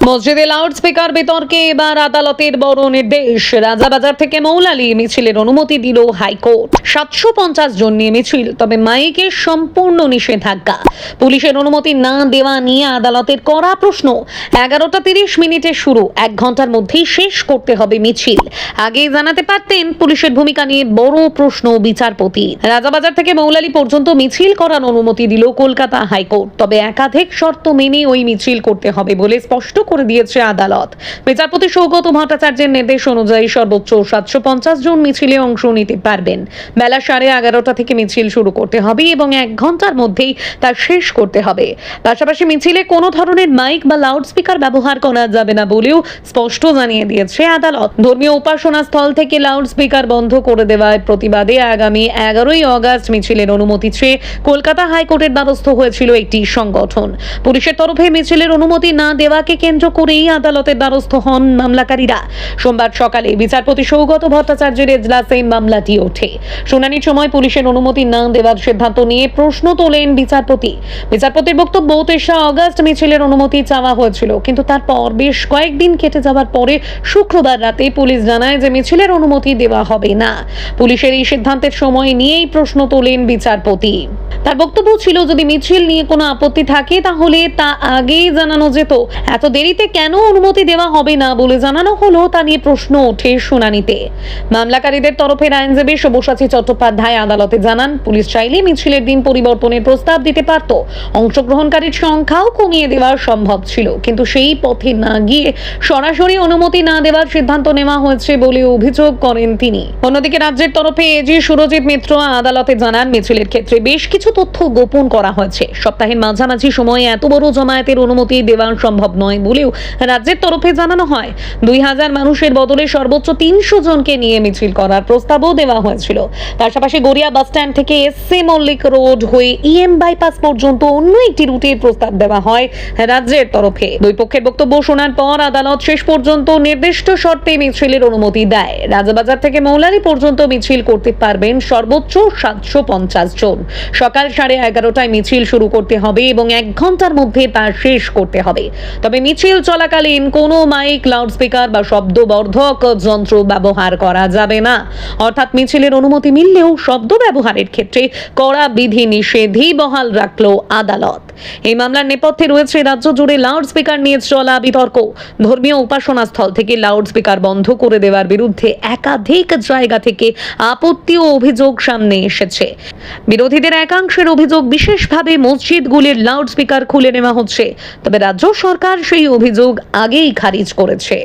মসজিদে লাউডস্পিকার বিতর্কে এবার আদালতের বড় নির্দেশ। রাজাবাজার থেকে মৌলালী মিছিলের অনুমতি দিল হাইকোর্ট। 750 জন নিয়ে মিছিল, তবে মাইকে সম্পূর্ণ নিষেধাজ্ঞা। পুলিশের অনুমতি না দেওয়া নিয়ে আদালতের কড়া প্রশ্ন। 11:30 শুরু, 1 ঘন্টার মধ্যেই শেষ করতে হবে মিছিল। আগেই জানাতে পারতেন। পুলিশের ভূমিকা নিয়ে বড় প্রশ্ন বিচারপতি। রাজাবাজার থেকে মৌলালী পর্যন্ত মিছিল করার অনুমতি দিল কলকাতা হাইকোর্ট, তবে একাধিক শর্ত মেনে ওই মিছিল করতে হবে বলে স্পষ্ট করে দিয়েছে আদালত। বিচারপতি সৌগত ভট্টাচার্যের নির্দেশ অনুযায়ী সর্বোচ্চ 750 জন মিছিলে অংশ নিতে পারবেন। বেলা 11:30 থেকে মিছিল শুরু করতে হবে এবং 1 ঘন্টার মধ্যেই তা শেষ করতে হবে। পাশাপাশি মিছিলে কোনো ধরনের মাইক বা লাউডস্পিকার ব্যবহার করা যাবে না বলেও স্পষ্ট জানিয়ে দিয়েছে আদালত। ধর্মীয় উপাসনা স্থল থেকে লাউডস্পিকার বন্ধ করে দেওয়ার প্রতিবাদে আগামী 11ই আগস্ট মিছিলের অনুমতি চেয়ে কলকাতা হাইকোর্টের দ্বারস্থ হয়েছিল একটি সংগঠন। পুলিশের তরফে মিছিলের অনুমতি না দেওয়াকে কেন্দ্র করেই আদালতের দ্বারস্থ হন মামলাকারীরা। সোমবার সকালে বিচারপতি সৌগত ভট্টাচার্যের এজলাসে মামলাটি ওঠে। শুনানির সময় পুলিশের অনুমতি না দেওয়ার সিদ্ধান্ত নিয়ে প্রশ্ন তোলেন বিচারপতি। বিচারপতির বক্তব্য, 23 আগস্ট মিছিলের অনুমতি চাওয়া হয়েছিল, কিন্তু তারপর বেশ কয়েকদিন কেটে যাওয়ার পরে শুক্রবার রাতে পুলিশ জানায় যে মিছিলের অনুমতি দেওয়া হবে না। পুলিশের এই সিদ্ধান্তের সময় নিয়েই প্রশ্ন তোলেন বিচারপতি। তার বক্তব্য ছিল, যদি মিছিল নিয়ে কোনো আপত্তি থাকে তাহলে তা আগেই জানানো যেত। এত দেরিতে কেন অনুমতি দেওয়া হবে না বলে জানানো হলো, তা নিয়ে প্রশ্ন ওঠে শুনানিতে। মামলাকারীদের তরফের আইনজীবী সব্যসাচী চট্টোপাধ্যায় আদালতে জানান, পুলিশ চাইলে মিছিলের দিন পরিবর্তনের প্রস্তাব দিতে পারত। অংশগ্রহণকারীর সংখ্যাও কমিয়ে দেওয়া সম্ভব ছিল, কিন্তু সেই পথে না গিয়ে সরাসরি অনুমতি না দেওয়ার সিদ্ধান্ত নেওয়া হয়েছে বলে অভিযোগ করেন তিনি। অন্যদিকে রাজ্যের তরফে এজি সুরজিৎ মিত্র আদালতে জানান, মিছিলের ক্ষেত্রে বেশ কিছু তথ্য গোপন করা হয়েছে। সপ্তাহের মাঝামাঝি সময়ে এত বড় জমায়েতের অনুমতি দেওয়া সম্ভব নয় বলেও রাজ্যের তরফে জানানো হয়। 2000 মানুষের বদলে সর্বোচ্চ 300 জনকে নিয়ে মিছিল করার প্রস্তাবও দেওয়া হয়েছিল। পাশাপাশি গড়িয়া বাস স্ট্যান্ড থেকে এসসি মল্লিক রোড হয়ে ইএম বাইপাস পর্যন্ত অন্য একটি রুটের প্রস্তাব দেওয়া হয় রাজ্যের তরফে। দুই পক্ষের বক্তব্য শোনার পর আদালত শেষ পর্যন্ত নির্দিষ্ট শর্তে মিছিলের অনুমতি দেয়। রাজাবাজার থেকে মৌলালী পর্যন্ত মিছিল করতে পারবেন সর্বোচ্চ 750 জন। সকাল 11:30টায় মিছিল শুরু করতে হবে এবং 1 ঘন্টার মধ্যে তা শেষ করতে হবে। তবে মিছিল চলাকালীন কোনো মাইক, লাউডস্পিকার বা শব্দবর্ধক যন্ত্র ব্যবহার করা যাবে না। অর্থাৎ মিছিলের অনুমতি মিললেও শব্দ ব্যবহারের ক্ষেত্রে কড়া বিধি নিষেধই বহাল রাখল আদালত। এই মামলার নেপথ্যে রয়েছে রাজ্য জুড়ে লাউডস্পিকার নিয়ে চলা বিতর্ক। ধর্মীয় উপাসনা স্থল থেকে লাউডস্পিকার বন্ধ করে দেওয়ার বিরুদ্ধে একাধিক জায়গা থেকে আপত্তি ও অভিযোগ সামনে এসেছে। বিরোধীদের একাংশের অভিযোগ, বিশেষভাবে মসজিদগুলির লাউডস্পিকার খুলে নেওয়া হচ্ছে, তবে রাজ্য সরকার সেই অভিযোগ আগেই খারিজ করেছে।